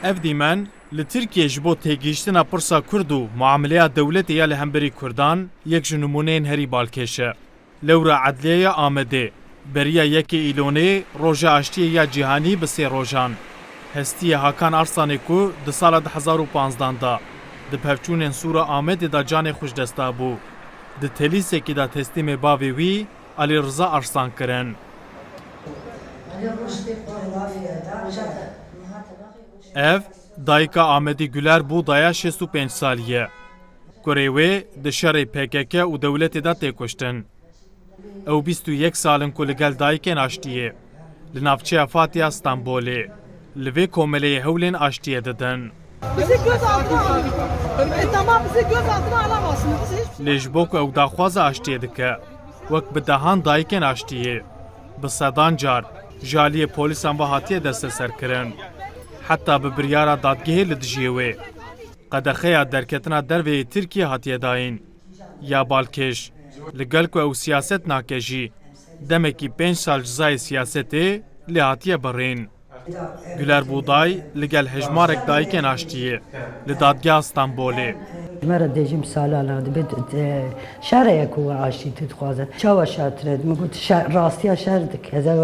Ev dîmen li Tirkiye ji bo têgihiştina pirsa Kurd û muameleya dewletê ya li hemberî Kurdan yek ji numûneyên herî balkêş e. Lewra Edliyeya Amedê beriya yekê îlonê roja aştiyê ya cîhanî bi sê rojan. Hestiyê Hakan Arslanê ku di sala 2015 da di pevçûnên Sûra Amedê da canê xwe ji dest da bû. Di telîsekê da teslîmê bavê wî Ali Rıza Arslan kirin. Ev dayika Amedî Güler bû daya 65 salî. Kurê wê di şerê PKK û dewletê da tê kuştin. Ew 21 salin ku li gel dayikên aştiyê li navçeya Fatiya Stenbolê li vê komeleyê hewlên aştiyê didin. Bizi gözaltına alın. Tamam, bizi gözaltına alamazsınız. Lê ji bo ku ew daxwaza aştiyê dike, wek bi dehan dayikên aştiyê, bi sedan car ji aliyê polîsan ve hatiye desteserkirin. Heta bi biryara dadgehê li dijî wê, qedexeya derketina derveyê Tirkiye hatiye dayîn. Ya balkêş, li gel ku ew siyaset nake jî, demekî 5 sal cizayê siyasetê lê hatiye birîn. Güler Buğday li gel hejmarek dayikên aştiyê li dadgeha Stenbolê. مرا دیجیم سالانه دبید شهر کو عاشی تو خوازه چاوا شاترد میگوت راستی شهر کذا و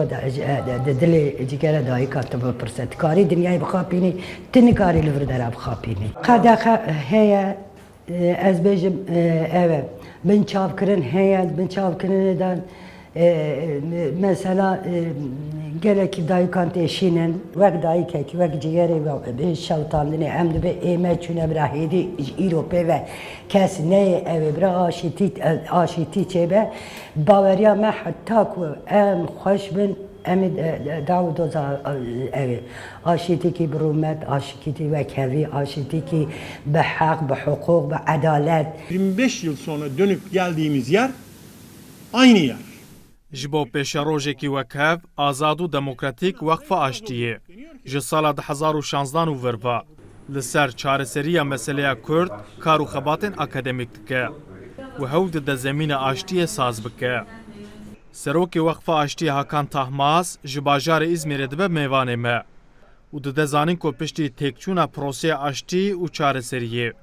دل جگر دایی کات با پرسد کاری دنیای بخابینی تنی کاری لور در بخابینی قدا هي از بجم اوه من چاو کرن هي من چاو کرن دان mesela gerek dayı kanteşinin ve dayı keki ve ciğeri ve şavtanını hem de bir emek çüne bir hedi İrope ve kes ne ev bir aşiti çebe bavariya me hatta ku em hoş bin em Davud oza ev aşiti ki brumet aşiti ve kevi aşiti ki be hak be hukuk be adalet 25 yıl sonra dönüp geldiğimiz yer aynı yer. Ji bo pêşerojekî wek hev, azad û demokratîk Weqfa Aştiyê ji sala 2016 û virva li ser çareseriya meseleya Kurd kar û xebatên akademîk dike û hewl dide zemîna aştiyê saz bike. Serokê Weqfa Aştiyê Hakan Tahmaz ji bajarê İzmîrê dibe mêvanê me û dide zanîn ku piştî têkçûna proseya aştî û çareseriyê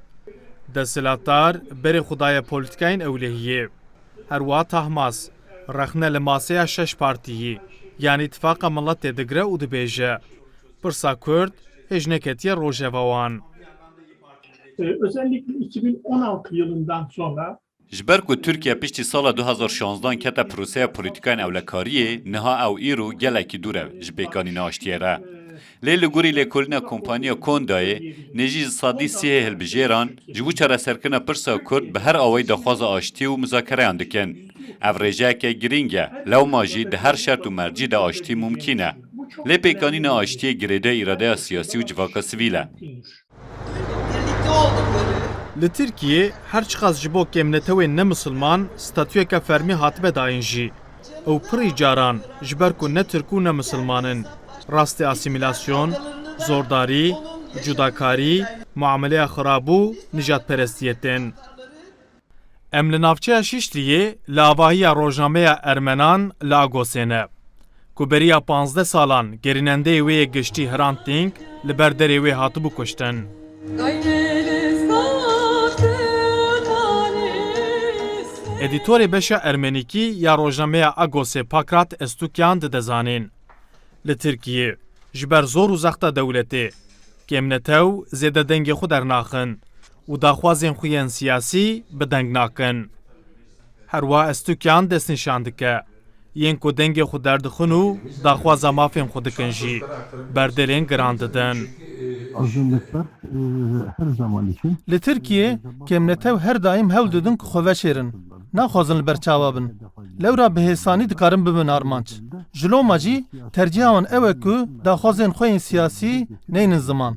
desthilatdar berê xudaya polîtikayên ewlehiyê. Her wiha Tahmaz rexne li maseya 6 partiyî yani İttifaqa Miletê digire û dibêje pirsa Kurd hêjneketiye rojeva wan. Özellikle 2016 yılından sonra ji ber ku Tirkiye piştî sala 2016 kete proseya polîtikayên ewlekariyê niha ew îro gelekî dûr ev ji pêkanîna aştiyê re. Lê li gorî lêkolîna kompanya Kondayê nejî sadî sihê hilbijêran ji bo çareserkirina pirsa Kurd bi her awayî daxwaza aştî û muzakereyan dikin. Ev rêjeyeke giring e, lewma jî di her şert û mercî de aştî mumkîn e. Lê pêkanîna aştiyê girêde îradeya siyasî û civaka sivîl e. Li Tirkiye her çiqas ji bo kemnetewên nemusilman statûyeka fermî hatibe dayîn jî. Ew pirî caran ji ber ku ne Tirk û ne misilmanin rastê asîmîlasyon, zordarî, cudakarî, muameleya xirab û nijadperestiyê tên. Em li navçeya Şişliyê li avahiya rojnameya Ermenan li Agosê ne. Ku beriya 15 salan gerînendeyê wê yê giştî Hrant Dink li ber derê wê hatibû kuştin. Edîtorê beşa Ermenîkî ya rojnameya Agosê Pakrat Estûkyan dide zanîn. Li Tirkiye ji ber zor û zexta dewletê kemnetew zêde dengê xwe dernaxin û daxwazên xwe yên siyasî bi deng nakin. Her wiha Estûkyan destnîşan dike yên ku dengê xwe derdixin û daxwaza mafên xwe dikin jî berdelên giran didin. Azınlıklar her zaman için. Li Tirkiye kemnetew her daim hewl didin ku xwe veşêrin. Naxwazin li ber çawa bin. Lewra bi hêsanî dikarin bibin armanc. Ji loma jî terciha wan ew e ku daxwazên xwe yên siyasî neynin ziman.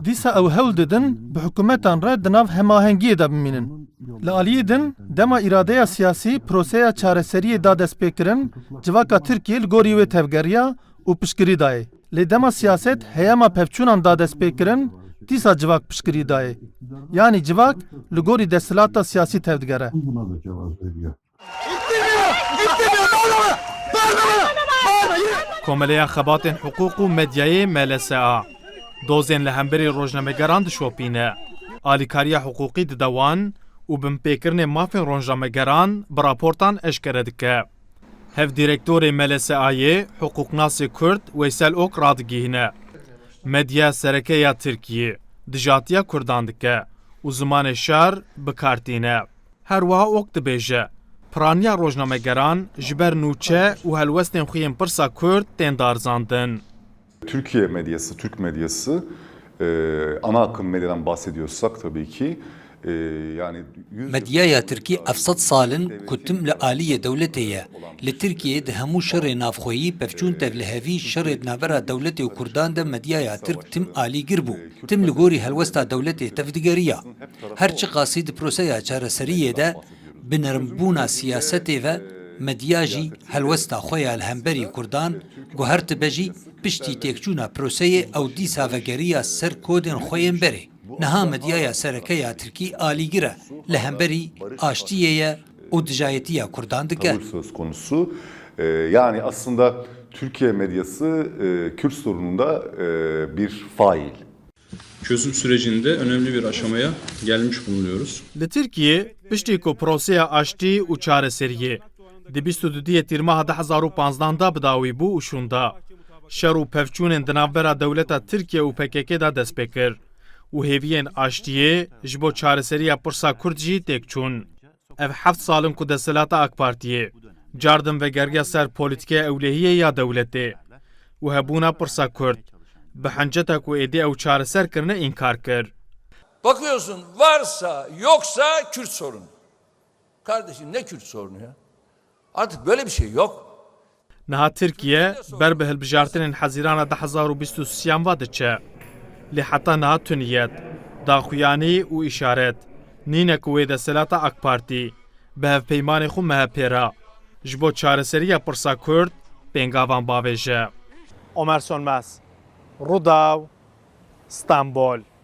Dîsa ew hewl didin bi hikûmetan re di nav hemahengiyê de bimînin. Li aliyê din dema îradeya siyasî proseya çareseriyê da destpêkirin civaka Tirkiye li gorî wê tevgeriya û piştgirî dayê. Lê dema siyaset heyema pevçûnan da destpêkirin dîsa civak piştgirî dayê. Yani civak li gorî desthilata siyasî tevdigere. Buna da cevap veriyor. Komeleya xebatên hukuk û medyayê MLSA Dozên li hemberî rojnamegeran dişopîne. Alîkariya hiqûqî didewan û binpêkirinê mafên rojnamegeran bi raportan eşkere dike. Hevdîrektorê MLSA'yê Hiqûqnasê Kurd Weysel Ok radigihîne. Medya Serekeya Tirkiyê dijatiya Kurdan dike û zimanê şer bikartîne. Her wiha Ok dibêje piraniya rojnamegeran ji ber nûçe û helwestên xwe yên pirsa Kurd tên darzandin. Türkiye medyası, Türk medyası, ana akım medyadan bahsediyorsak tabii ki yani مدیایا ترکی 700 سالن کتم لعالی دولتیه. لترکیه ده همو شر نافخویی پفچون تولهوی شر نابرا دولتی و کردان ده مدیایا ترک تم عالی گربو. تم لگوری هلوستا دولتی تفدگریا. هرچی قاصد پروسیا چارەسەریه ده بنرمبونا سیاستی و مدیاجی هلوستا خویا الهمبری کردان گوهرت بجی پشتی تکچونا پروسیه او دیسا وگریا سر کودن خوین بره. نها مدیایا سرکیا ترکی آلیگیره لهمبری آشتیه o dijayetiya Kurdan dike. Tavır söz konusu. Yani aslında Türkiye medyası Kürt sorununda bir fail. Çözüm sürecinde önemli bir aşamaya gelmiş bulunuyoruz. Li Tirkiye piştî ku proseya aştî û çareseriyê di 22 tîrmeha 2015 da bidawî bû û şûnda. Şer û pevçûnên di navbera dewleta Tirkiye û PKK da dest pê kir û hêviyên aştiyê ji bo çareseriya pirsa Kurd jî têkçûn. Ev 7 salin ku desthilata AK Partiyê cardin vegergiya ser polîtîkeya ewlehiyê ya dewletê û hebûna pirsa Kurd bi henceta ku êdî ew çareser kirine înkar kir. Bakıyorsun varsa yoksa Kürt sorunu. Kardeşim ne Kürt sorunu ya? Artık böyle bir şey yok. Niha Tirkiye ber bi hilbijartinên hezîrana 2023 va diçe. Lê heta niha tuniyet, daxuyanî û îşaret nîne ku wê desthilata AK Partî bi hevpeymanê xwe mehepêra ji bo çareseriya pirsa Kurd pêngavan bavêje. Omer Sönmez, Rudaw, İstanbul.